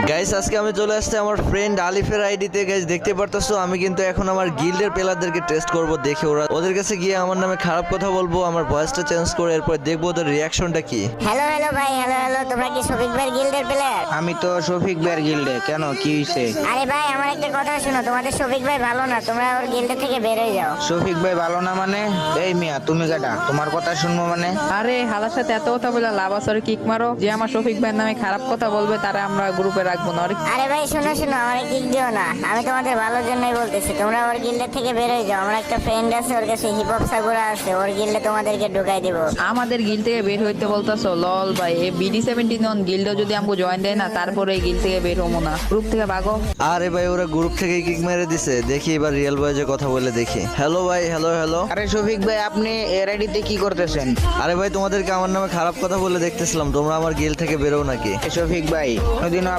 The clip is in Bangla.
গাইস আজকে আমি চলে আসছি আমার ফ্রেন্ড আলিফের আইডিতে। গাইস দেখতে পারতেছো আমি কিন্তু এখন আমার গিল্ডের প্লেয়ারদেরকে টেস্ট করব, দেখে ওদের কাছে গিয়ে আমার নামে খারাপ কথা বলবো, আমার ভয়েসটা চেঞ্জ করে এরপর দেখবো ওদের রিয়াকশনটা কি। হ্যালো হ্যালো ভাই, হ্যালো হ্যালো, তোমরা কি শফিক ভাইয়ের গিল্ডের প্লেয়ার? আমি তো শফিক ভাইয়ের গিল্ডে। কেন, কি হইছে? আরে ভাই আমার একটা কথা শোনো, তোমাদের শফিক ভাই ভালো না, তোমরা ওর গিল্ডে থেকে বের হয়ে যাও। শফিক ভাই ভালো না মানে? এই মিয়া, তুমি কাটা, তোমার কথা শুনবো মানে? আরে হালার সাথে এত কথা বলে লাভ আছে? ওরে কিক মারো। যে আমার শফিক ভাইয়ের নামে খারাপ কথা বলবে তারা আমরা গ্রুপে রাখবো না। আরে ভাই শোনো শোনো, আমার কিক দিও না, আমি তোমাদের ভালোর জন্যই বলতেছি, তোমরা ওর গিল্ডে থেকে বের হয়ে যাও। আমার একটা ফ্রেন্ড আছে, ওর কাছে হিপ হপ সাগুরা আছে, ওর গিল্ডে তোমাদেরকে ঢুকাই দিব। আমাদের গিল্ড থেকে বের হইতে বলতেছো? লল ভাই, এই BD17 অন গিল্ডে যদি আমাকে জয়েন দেয় না, তারপরে এই গিল্ড থেকে বের হবো না। গ্রুপ থেকে ভাগো। আরে ভাই ওরা গ্রুপ থেকে কিক মেরে দিছে, দেখি এবার রিয়েল বয়েজে কথা বলে দেখি। হ্যালো ভাই, হ্যালো হ্যালো। আরে শফিক ভাই, আপনি এর আইডিতে কি করতেছেন? আরে ভাই তোমাদেরকে আমার নামে খারাপ কথা বলে দেখতেছিলাম, তোমরা আমার গিল্ড থেকে বেরো নাকি? শফিক ভাই, কোনোদিনও